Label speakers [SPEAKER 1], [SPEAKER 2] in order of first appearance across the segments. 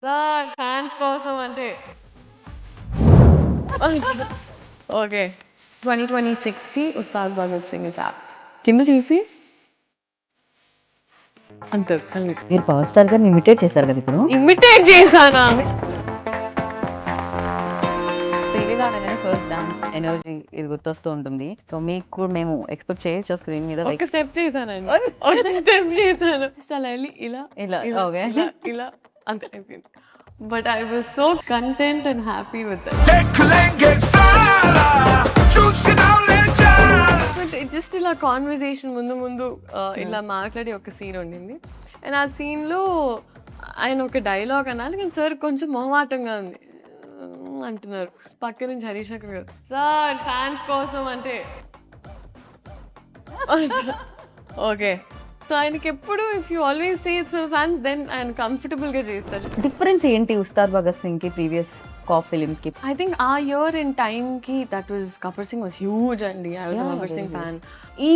[SPEAKER 1] Sir fans కోసం అంటే okay 2026కి Ustaad Bhagat Singh sir కింద చూసి అంటారు.
[SPEAKER 2] మీరు పవర్ స్టార్ గారిని ఇమిటేట్ చేశారు కదా ఇప్పుడు.
[SPEAKER 1] ఇమిటేట్ చేశానా?
[SPEAKER 2] టీవీలో అనగానే ఫస్ట్ డాన్స్ ఎనర్జీ ఇది గుర్తొస్తూ ఉంటుంది. సో మీకు కూడా మేము ఎక్స్పెక్ట్ చేయొచ్చు స్క్రీన్ మీద
[SPEAKER 1] ఒక స్టెప్ చేశానండి, ఒక స్టెప్ చేశాను. అలా వెళ్ళి ఇలా
[SPEAKER 2] ఇలా ఓకే
[SPEAKER 1] ఇలా ఇలా అంతే అయిపోయింది. But I was so content and happy with but just ఇలా కాన్వర్సేషన్ ముందు ఇలా మాట్లాడి ఒక సీన్ ఉండింది. అండ్ ఆ సీన్లో ఆయన ఒక డైలాగ్ అనాలి కానీ సార్ కొంచెం మొహమాటంగా ఉంది అంటున్నారు. పక్క నుంచి హరీష్ అక్కడ గారు సార్ ఫ్యాన్స్ కోసం అంటే ఓకే. సో ఆయనకి ఎప్పుడు if you always say it's for fans then ఆయన కంఫర్టబుల్గా చేస్తారు.
[SPEAKER 2] డిఫరెన్స్ ఏంటి ఉస్తాద్ భగత్ సింగ్ కి ప్రీవియస్ కాఫ్ ఫిలిమ్స్ కి?
[SPEAKER 1] ఐ థింక్ ఆ ఇయర్ ఇన్ టైమ్కి that was Gabbar Singh was huge అండి. I was Gabbar Singh fan. ఈ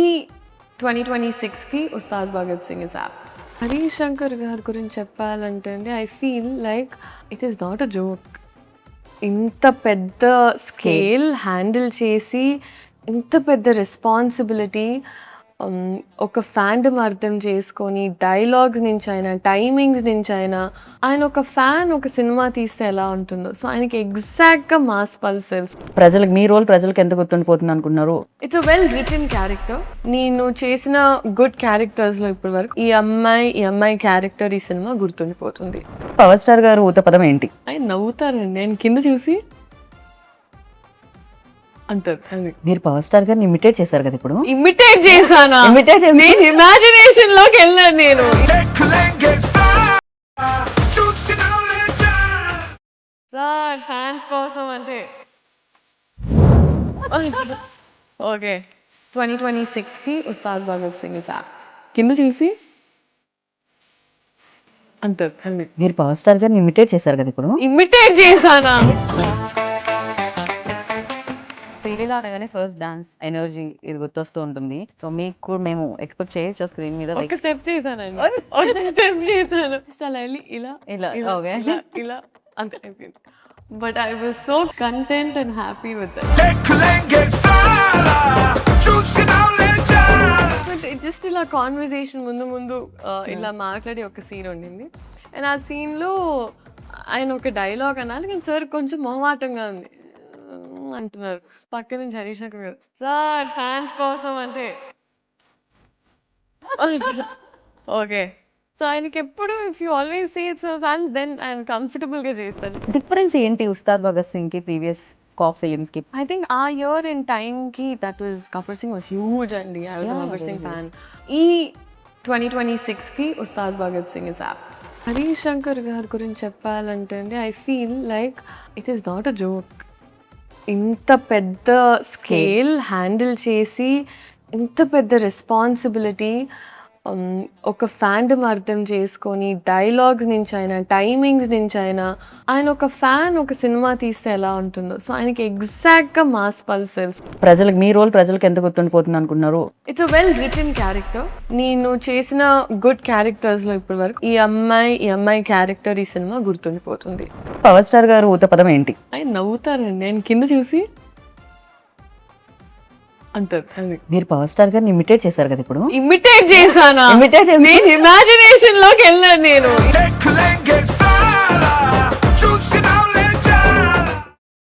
[SPEAKER 1] 2026కి ఉస్తాద్ భగత్ సింగ్ ఇస్ యాప్ట్. హరీష్ శంకర్ గారి గురించి చెప్పాలంటే అండి I feel like it is not a joke. ఇంత పెద్ద స్కేల్ హ్యాండిల్ చేసి ఇంత పెద్ద రెస్పాన్సిబిలిటీ ఒక ఫ్యాండమ్ అర్థం చేసుకొని డైలాగ్స్ నుంచి అయినా టైమింగ్స్ నుంచి అయినా ఆయన ఒక ఫ్యాన్ ఒక సినిమా తీస్తే ఎలా ఉంటుందో సో ఆయనకి ఎగ్జాక్ట్గా మాస్ పల్స్ తెలుసు.
[SPEAKER 2] ప్రజలకు మీ రోల్ ప్రజలకు ఎంత గుర్తుండిపోతుంది అనుకున్నారు?
[SPEAKER 1] It's a well written character. నేను చేసిన గుడ్ క్యారెక్టర్స్లో ఇప్పటి వరకు ఈ అమ్మాయి క్యారెక్టర్ ఈ సినిమా గుర్తుండిపోతుంది.
[SPEAKER 2] పవర్ స్టార్ గారు ఊత పదం ఏంటి?
[SPEAKER 1] ఆయన నవ్వుతారండి, ఆయన కింద చూసి అంటారు.
[SPEAKER 2] మీరు పవర్ స్టార్ గారిని ఇమిటేట్ చేశారు కదా ఇప్పుడు.
[SPEAKER 1] ఇమిటేట్ చేశానా? నేను ఇమాజినేషన్ లోకి వెళ్ళాను. నేను సార్ ఫ్యాన్స్ కోసం అంటే ఓకే 2026కి ఉస్తాద్ భగత్ సింగ్ సార్ కింద చూసి అంటారు.
[SPEAKER 2] మీరు పవర్ స్టార్ గారిని ఇమిటేట్ చేశారు కదా ఇప్పుడు.
[SPEAKER 1] ఇమిటేట్ చేశానా?
[SPEAKER 2] టీవీలో అనగానే ఫస్ట్ డాన్స్ ఎనర్జీ ఇది గుర్తొస్తూ ఉంటుంది. సో మీకు కూడా మేము ఎక్స్పెక్ట్ చేయొచ్చు స్క్రీన్ మీద
[SPEAKER 1] ఒక స్టెప్ చేశానండి, ఒక స్టెప్ చేశాను. అలా వెళ్ళి ఇలా
[SPEAKER 2] ఇలా ఓకే
[SPEAKER 1] ఇలా అంతే అయిపోయింది. But I was so content and happy with but just ఇలా కాన్వర్సేషన్ ముందు ఇలా మాట్లాడి ఒక సీన్ ఉండింది. అండ్ ఆ సీన్లో ఆయన ఒక డైలాగ్ అనాలి కానీ సార్ కొంచెం మొహమాటంగా ఉంది అంటున్నారు. పక్క నుంచి హరీష్ అక్కడ గారు సార్ ఫ్యాన్స్ కోసం అంటే ఓకే. సో ఆయనకి ఎప్పుడు if you always say it's for fans then ఆయన కంఫర్టబుల్గా చేస్తారు.
[SPEAKER 2] డిఫరెన్స్ ఏంటి ఉస్తాద్ భగత్ సింగ్ కి ప్రీవియస్ కాఫ్ ఫిలిమ్స్ కి?
[SPEAKER 1] ఐ థింక్ ఆ ఇయర్ ఇన్ టైమ్కి that was Gabbar Singh was huge అండి. I was Gabbar Singh fan. ఈ 2026కి ఉస్తాద్ భగత్ సింగ్ ఇస్ యాప్ట్. హరీష్ శంకర్ గారి గురించి చెప్పాలంటే అండి I feel like it is not a joke. ఇంత పెద్ద స్కేల్ హ్యాండిల్ చేసి ఇంత పెద్ద రెస్పాన్సిబిలిటీ ఒక ఫ్యాండమ్ అర్థం చేసుకొని డైలాగ్స్ నుంచి అయినా టైమింగ్స్ నుంచి అయినా ఆయన ఒక ఫ్యాన్ ఒక సినిమా తీస్తే ఎలా ఉంటుందో సో ఆయనకి ఎగ్జాక్ట్గా మాస్ పల్స్ తెలుసు.
[SPEAKER 2] ప్రజలకు మీ రోల్ ప్రజలకు ఎంత గుర్తుండిపోతుంది అనుకున్నారు?
[SPEAKER 1] It's a well written character. నేను చేసిన గుడ్ క్యారెక్టర్స్లో ఇప్పటి వరకు ఈ అమ్మాయి క్యారెక్టర్ ఈ సినిమా గుర్తుండిపోతుంది.
[SPEAKER 2] పవర్ స్టార్ గారు ఊత పదం ఏంటి?
[SPEAKER 1] ఆయన నవ్వుతారండి, ఆయన కింద చూసి అంటారు.
[SPEAKER 2] మీరు పవర్ స్టార్ గారిని ఇమిటేట్ చేశారు కదా ఇప్పుడు.
[SPEAKER 1] ఇమిటేట్ చేశానా? నేను ఇమాజినేషన్ లోకి వెళ్ళాను. నేను